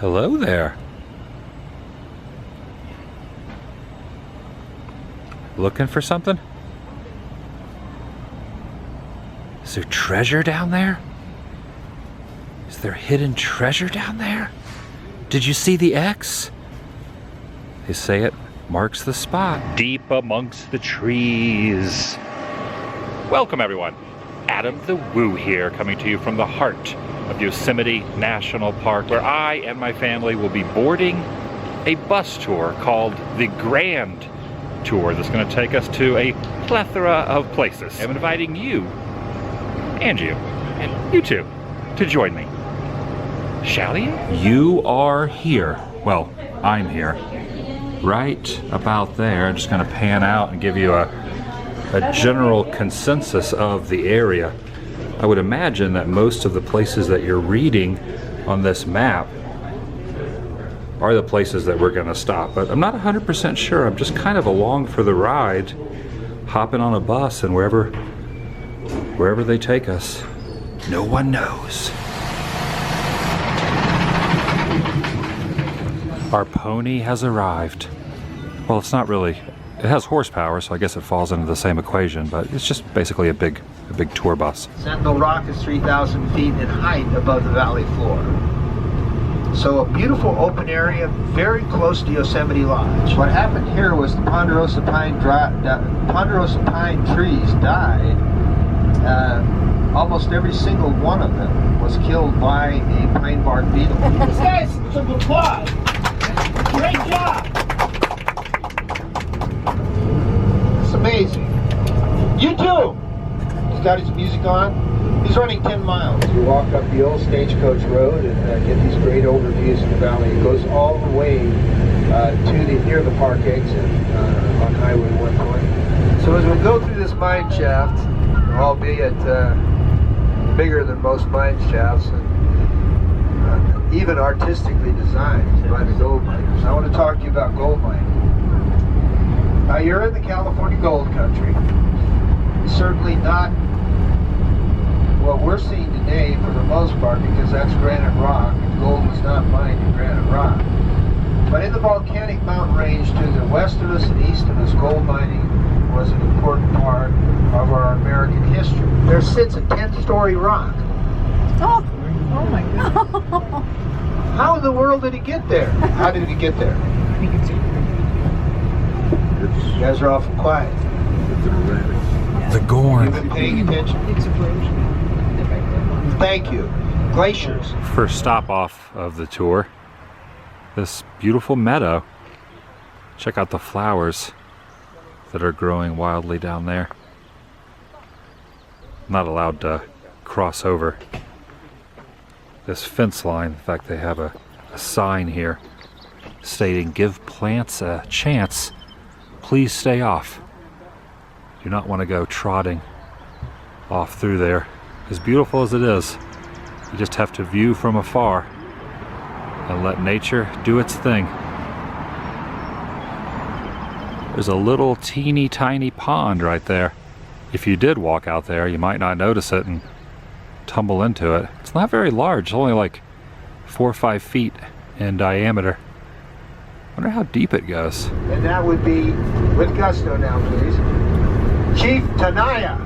Hello there. Looking for something? Is there treasure down there? Is there hidden treasure down there? Did you see the X? They say it marks the spot. Deep amongst the trees. Welcome everyone. TheDailyWoo here, coming to you from the heart of Yosemite National Park, where I and my family will be boarding a bus tour called the Grand Tour that's going to take us to a plethora of places. I'm inviting you and you too to join me. Shall you? You are here. Well, I'm here. Right about there. I'm just going to pan out and give you a general consensus of the area. I would imagine that most of the places that you're reading on this map are the places that we're going to stop, but I'm not 100% sure. I'm just kind of along for the ride, hopping on a bus, and wherever they take us, no one knows. Our pony has arrived. Well, it's not really. It has horsepower, so I guess it falls into the same equation, but it's just basically a big tour bus. Sentinel Rock is 3,000 feet in height above the valley floor. So a beautiful open area, very close to Yosemite Lodge. What happened here was the ponderosa pine trees died. Almost every single one of them was killed by a pine bark beetle. This guy's some applause. Great job. It's amazing. You too. He's got his music on. He's running 10 miles. You walk up the old Stagecoach Road and get these great overviews of the valley. It goes all the way to near the park exit on Highway 120. So as we go through this mine shaft, albeit bigger than most mine shafts, and even artistically designed by the gold miners, I want to talk to you about gold mining. Now you're in the California gold country. Certainly not what we're seeing today for the most part, because that's granite rock, and gold was not mined in granite rock. But in the volcanic mountain range to the west of us and east of us, gold mining was an important part of our American history. There sits a 10-story rock. Oh my God. How in the world did it get there? How did it get there? You guys are awful quiet. The Gorn. You've been paying attention? It's erosion. Thank you. Glaciers. First stop off of the tour, this beautiful meadow. Check out the flowers that are growing wildly down there. I'm not allowed to cross over this fence line. In fact, they have a sign here stating, "Give plants a chance. Please stay off." Do not want to go trotting off through there. As beautiful as it is, you just have to view from afar and let nature do its thing. There's a little teeny tiny pond right there. If you did walk out there, you might not notice it and tumble into it. It's not very large, it's only like 4 or 5 feet in diameter. I wonder how deep it goes. And that would be, with gusto now, please, Chief Tenaya.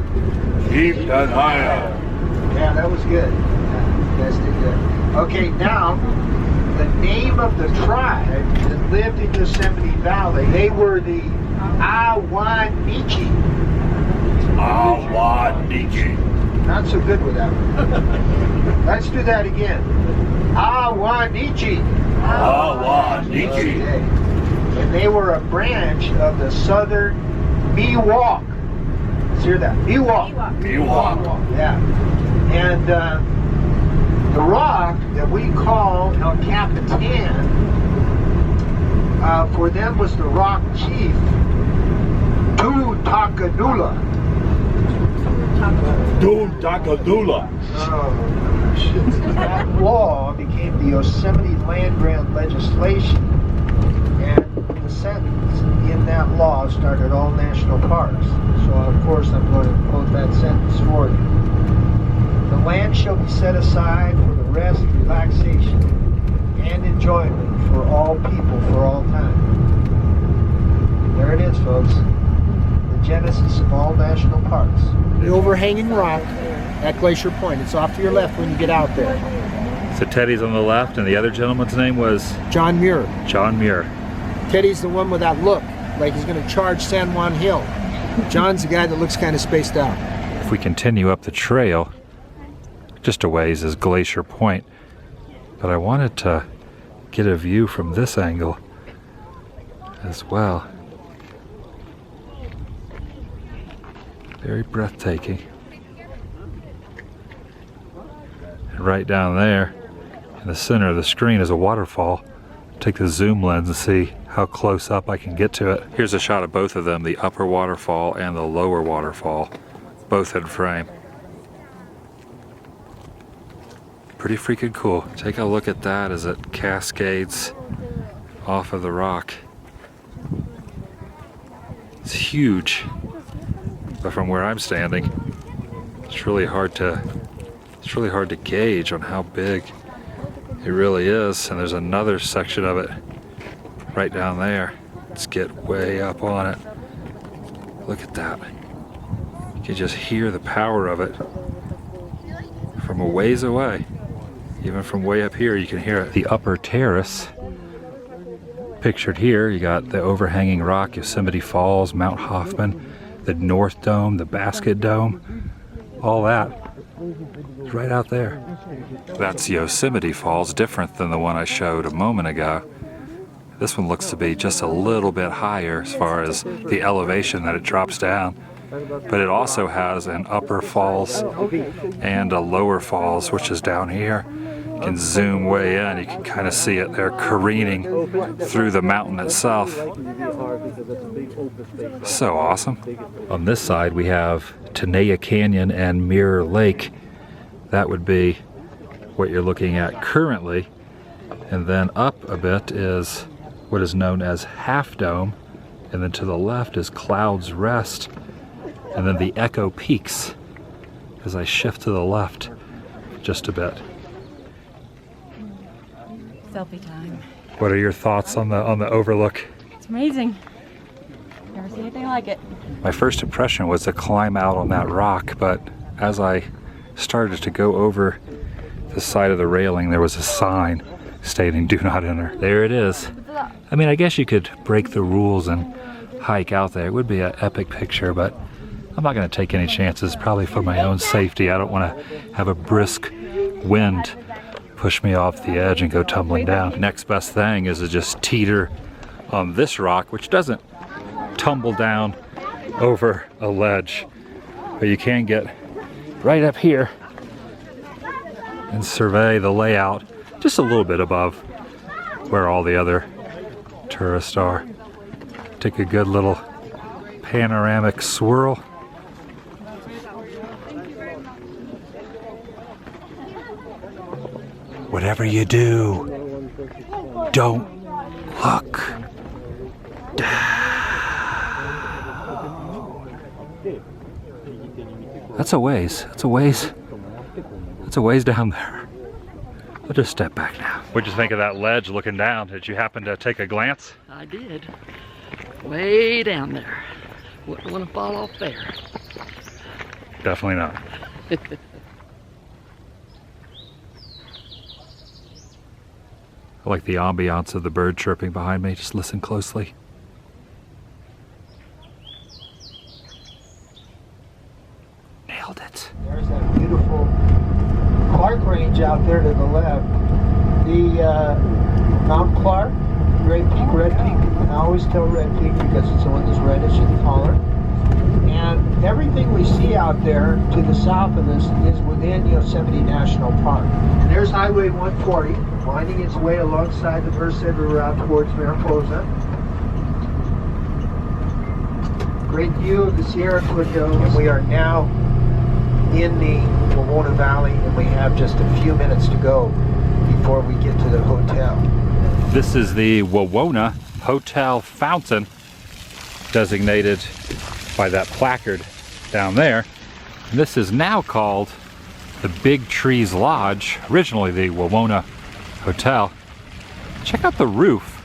Chief Tenaya. Yeah, that was good. You guys did good. Okay, now, the name of the tribe that lived in Yosemite Valley, they were the Awaniki. Awaniki. Not so good with that one. Let's do that again. Awaniki. Awaniki. Okay. And they were a branch of the southern Miwok. Let's hear that. Miwok. Miwok. Yeah. And the rock that we call El Capitan, for them was the rock chief, Takadula. Takadula. Oh, shit. That law became the Yosemite land grant legislation, and the sentence in that law started all national parks. So of course I'm going to quote that sentence for you. The land shall be set aside for the rest, relaxation, and enjoyment for all people for all time. There it is, folks. The genesis of all national parks. The overhanging rock at Glacier Point. It's off to your left when you get out there. So Teddy's on the left, and the other gentleman's name was? John Muir. John Muir. Teddy's the one with that look, like he's going to charge San Juan Hill. John's the guy that looks kind of spaced out. If we continue up the trail, just a ways is Glacier Point. But I wanted to get a view from this angle as well. Very breathtaking. And right down there, in the center of the screen is a waterfall. Take the zoom lens and see how close up I can get to it. Here's a shot of both of them, the upper waterfall and the lower waterfall, both in frame. Pretty freaking cool. Take a look at that as it cascades off of the rock. It's huge, but from where I'm standing, it's really hard to gauge on how big it really is. And there's another section of it right down there. Let's get way up on it. Look at that. You can just hear the power of it from a ways away. Even from way up here, you can hear it. The upper terrace, pictured here, you got the overhanging rock, Yosemite Falls, Mount Hoffman, the North Dome, the Basket Dome, all that is right out there. That's Yosemite Falls, different than the one I showed a moment ago. This one looks to be just a little bit higher as far as the elevation that it drops down. But it also has an upper falls and a lower falls, which is down here. You can zoom way in, you can kind of see it there careening through the mountain itself. So awesome. On this side we have Tenaya Canyon and Mirror Lake. That would be what you're looking at currently. And then up a bit is what is known as Half Dome. And then to the left is Cloud's Rest. And then the Echo Peaks as I shift to the left just a bit. Selfie time. What are your thoughts on the overlook? It's amazing. Never seen anything like it. My first impression was to climb out on that rock, but as I started to go over the side of the railing, there was a sign stating "Do not enter." There it is. I mean, I guess you could break the rules and hike out there. It would be an epic picture, but I'm not going to take any chances, probably for my own safety. I don't want to have a brisk wind push me off the edge and go tumbling down. Next best thing is to just teeter on this rock, which doesn't tumble down over a ledge, but you can get right up here and survey the layout just a little bit above where all the other tourists are. Take a good little panoramic swirl. Whatever you do, don't look down. That's a ways. That's a ways. That's a ways down there. I'll just step back now. What'd you think of that ledge looking down? Did you happen to take a glance? I did. Way down there. Wouldn't want to fall off there. Definitely not. I like the ambiance of the bird chirping behind me. Just listen closely. Nailed it. There's that beautiful Clark Range out there to the left. The Mount Clark, Red Peak, Red Peak. I always tell Red Peak because it's the one that's reddish and taller. And everything we see out there to the south of us is within Yosemite National Park. And there's Highway 140 winding its way alongside the Merced River route towards Mariposa. Great view of the Sierra Foothills. And we are now in the Willona Valley, and we have just a few minutes to go before we get to the hotel. This is the Willona Hotel Fountain, designated by that placard down there. And this is now called the Big Trees Lodge, originally the Willona Hotel. Check out the roof.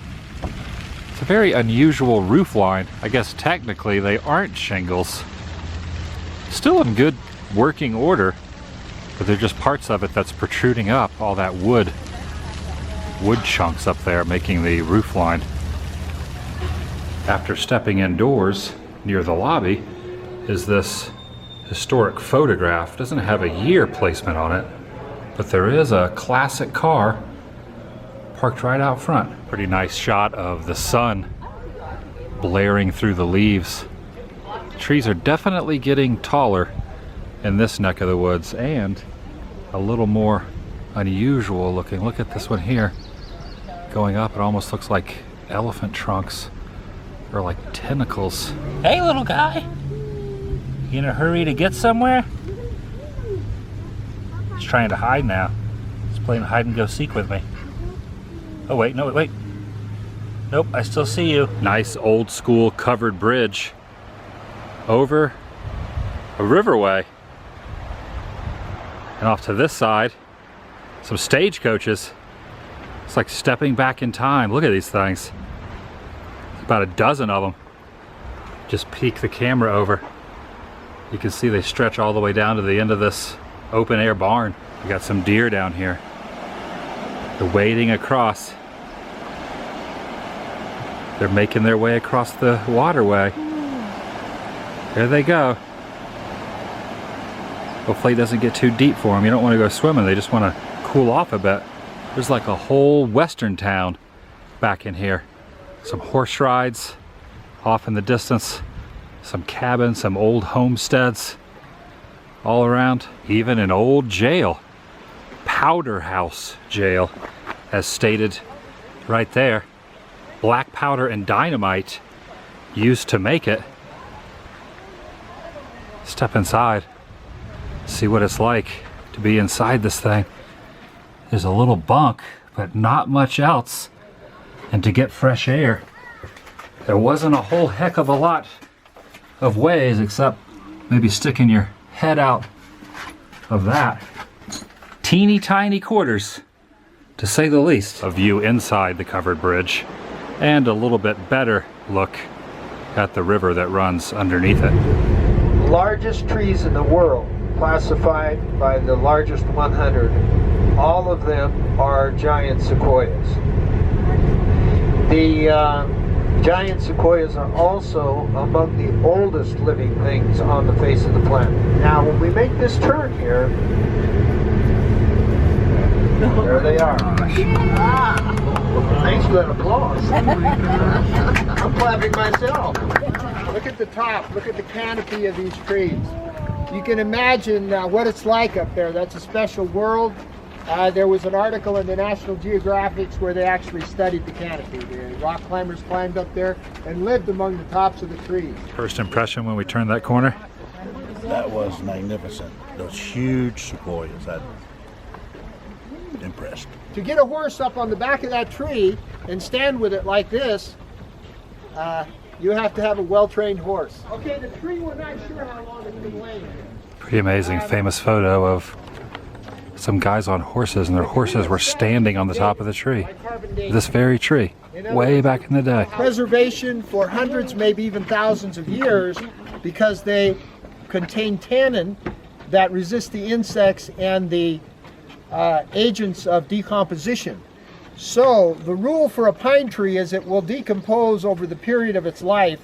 It's a very unusual roof line. I guess technically they aren't shingles. Still in good working order, but they're just parts of it that's protruding up, all that wood chunks up there making the roof line. After stepping indoors near the lobby is this historic photograph. Doesn't have a year placement on it, but there is a classic car parked right out front. Pretty nice shot of the sun blaring through the leaves. Trees are definitely getting taller in this neck of the woods and a little more unusual looking. Look at this one here. Going up, it almost looks like elephant trunks or like tentacles. Hey, little guy. You in a hurry to get somewhere? He's trying to hide now. He's playing hide and go seek with me. Oh, wait, no, wait. Nope, I still see you. Nice old school covered bridge over a riverway. And off to this side, some stagecoaches. It's like stepping back in time. Look at these things. There's about a dozen of them. Just peek the camera over. You can see they stretch all the way down to the end of this open air barn. We got some deer down here. They're wading across. They're making their way across the waterway. There they go. Hopefully it doesn't get too deep for them. You don't want to go swimming. They just want to cool off a bit. There's like a whole western town back in here. Some horse rides off in the distance. Some cabins, some old homesteads all around. Even an old jail. Powder House Jail, as stated right there. Black powder and dynamite used to make it. Step inside. See what it's like to be inside this thing. There's a little bunk, but not much else. And to get fresh air, there wasn't a whole heck of a lot of ways except maybe sticking your head out of that. Teeny tiny quarters, to say the least. A view inside the covered bridge and a little bit better look at the river that runs underneath it. Largest trees in the world, classified by the largest 100. All of them are giant sequoias. The giant sequoias are also among the oldest living things on the face of the planet. Now, when we make this turn here, there they are. Thanks for that applause. I'm clapping myself. Look at the top. Look at the canopy of these trees. You can imagine what it's like up there. That's a special world. There was an article in the National Geographic where they actually studied the canopy. The rock climbers climbed up there and lived among the tops of the trees. First impression when we turned that corner? That was magnificent. Those huge sequoias. I'm impressed. To get a horse up on the back of that tree and stand with it like this, you have to have a well-trained horse. Okay, the tree, we're not sure how long it's been laying. Pretty amazing famous photo of some guys on horses, and their horses were standing on the top of the tree. This very tree, way back in the day. Preservation for hundreds, maybe even thousands of years, because they contain tannin that resist the insects and the agents of decomposition. So the rule for a pine tree is it will decompose over the period of its life.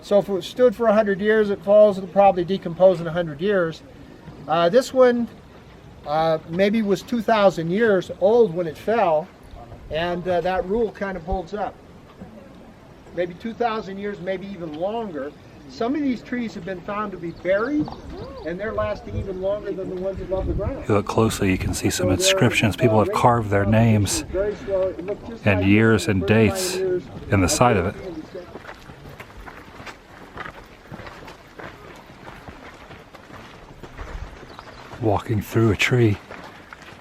So if it stood for 100 years, it falls, it'll probably decompose in 100 years. This one maybe was 2,000 years old when it fell, and that rule kind of holds up. Maybe 2,000 years, maybe even longer. Some of these trees have been found to be buried, and they're lasting even longer than the ones above the ground. If you look closely, you can see some inscriptions. People have carved their names and years and dates in the side of it. Walking through a tree,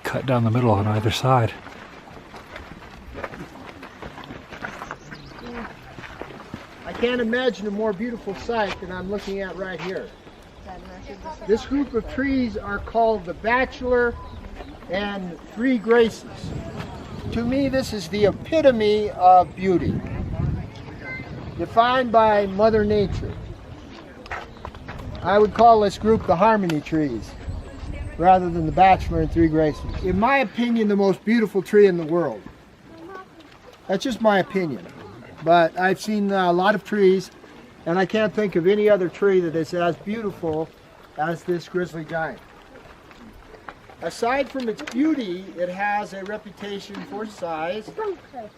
cut down the middle on either side. I can't imagine a more beautiful sight than I'm looking at right here. This group of trees are called the Bachelor and Three Graces. To me, this is the epitome of beauty, defined by Mother Nature. I would call this group the harmony trees, rather than the Bachelor and Three Graces. In my opinion, the most beautiful tree in the world. That's just my opinion. But I've seen a lot of trees, and I can't think of any other tree that is as beautiful as this Grizzly Giant. Aside from its beauty, it has a reputation for size.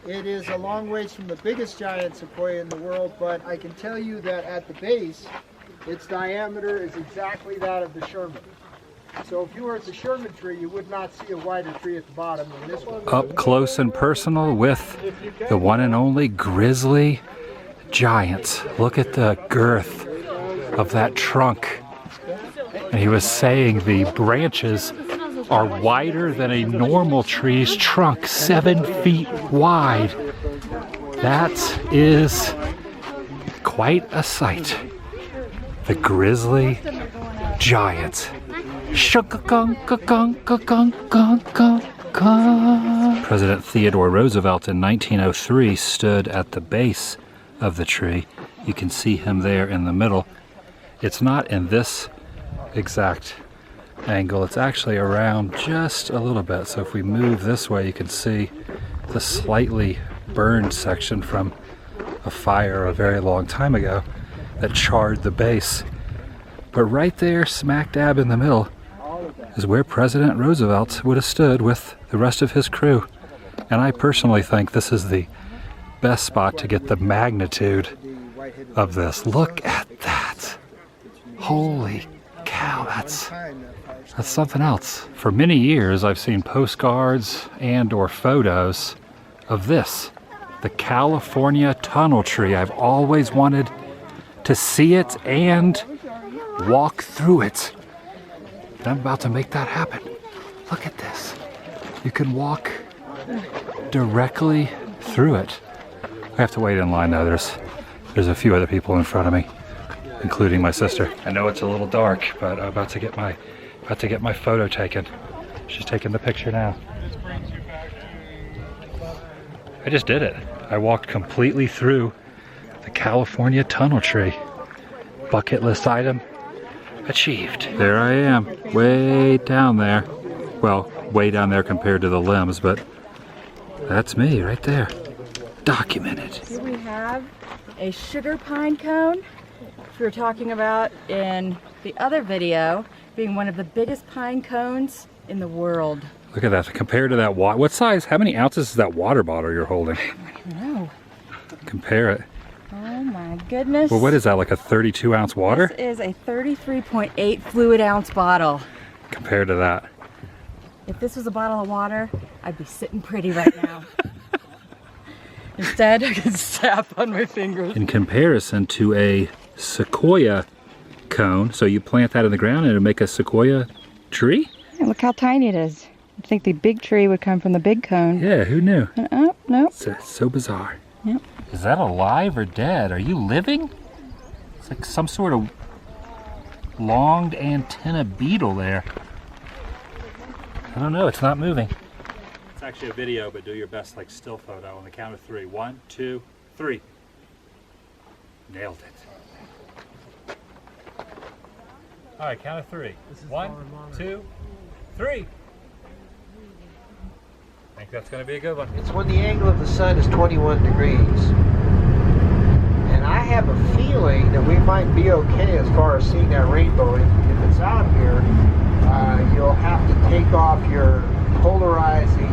It is a long ways from the biggest giant sequoia in the world, but I can tell you that at the base, its diameter is exactly that of the Sherman. So if you were at the Sherman tree, you would not see a wider tree at the bottom than this one. Up close and personal with the one and only Grizzly Giant. Look at the girth of that trunk. And he was saying the branches are wider than a normal tree's trunk, 7 feet wide. That is quite a sight. The Grizzly Giant. President Theodore Roosevelt in 1903 stood at the base of the tree. You can see him there in the middle. It's not in this exact angle, it's actually around just a little bit. So if we move this way, you can see the slightly burned section from a fire a very long time ago that charred the base. But right there, smack dab in the middle, is where President Roosevelt would have stood with the rest of his crew. And I personally think this is the best spot to get the magnitude of this. Look at that. Holy cow, that's something else. For many years, I've seen postcards and or photos of this, the California tunnel tree. I've always wanted to see it and walk through it. And I'm about to make that happen. Look at this. You can walk directly through it. I have to wait in line though. There's a few other people in front of me, including my sister. I know it's a little dark, but I'm about to get my photo taken. She's taking the picture now. I just did it. I walked completely through the California tunnel tree. Bucket list item achieved. There I am, way down there. Well, way down there compared to the limbs, but that's me right there. Documented. Here we have a sugar pine cone, which we were talking about in the other video, being one of the biggest pine cones in the world. Look at that, compared to that water. What size, how many ounces is that water bottle you're holding? I don't know. Compare it. Oh my goodness. Well, what is that, like a 32-ounce water? This is a 33.8 fluid ounce bottle. Compared to that. If this was a bottle of water, I'd be sitting pretty right now. Instead, I can sap on my fingers. In comparison to a sequoia cone, so you plant that in the ground and it'll make a sequoia tree? Yeah, look how tiny it is. I think the big tree would come from the big cone. Yeah, who knew? Oh, no. It's so bizarre. Yep. Is that alive or dead? Are you living? It's like some sort of longed antenna beetle there. I don't know, it's not moving. It's actually a video, but do your best like still photo on the count of 3. 1, 2, 3. Nailed it. All right, count of 3. 1, 2, 3. I think that's going to be a good one. It's when the angle of the sun is 21 degrees. And I have a feeling that we might be okay as far as seeing that rainbow. If it's out here, you'll have to take off your polarizing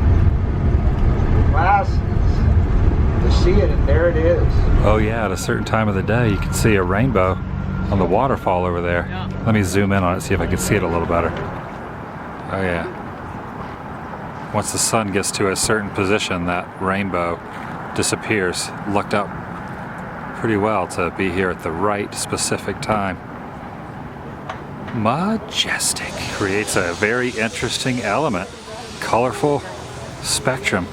glasses to see it, and there it is. Oh yeah, at a certain time of the day you can see a rainbow on the waterfall over there. Yeah. Let me zoom in on it, see if I can see it a little better. Oh yeah. Once the sun gets to a certain position, that rainbow disappears. Lucked up pretty well to be here at the right specific time. Majestic. Creates a very interesting element. Colorful spectrum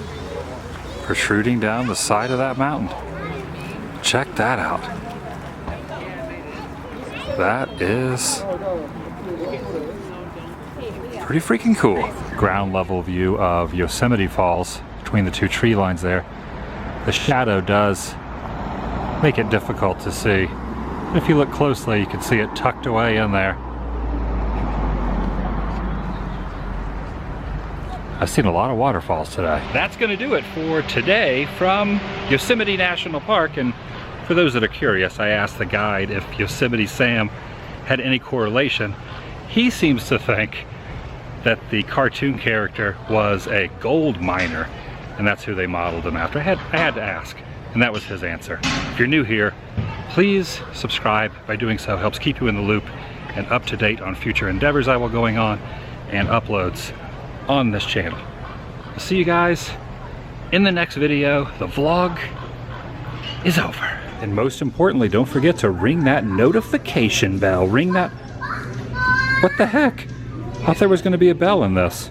protruding down the side of that mountain. Check that out. That is pretty freaking cool. Ground level view of Yosemite Falls, between the two tree lines there. The shadow does make it difficult to see. If you look closely, you can see it tucked away in there. I've seen a lot of waterfalls today. That's going to do it for today from Yosemite National Park. And for those that are curious, I asked the guide if Yosemite Sam had any correlation. He seems to think that the cartoon character was a gold miner, and that's who they modeled him after. I had to ask, and that was his answer. If you're new here, please subscribe. By doing so, helps keep you in the loop and up to date on future endeavors I will going on and uploads on this channel. I'll see you guys in the next video. The vlog is over. And most importantly, don't forget to ring that notification bell. Ring that... What the heck? I thought there was going to be a bell in this.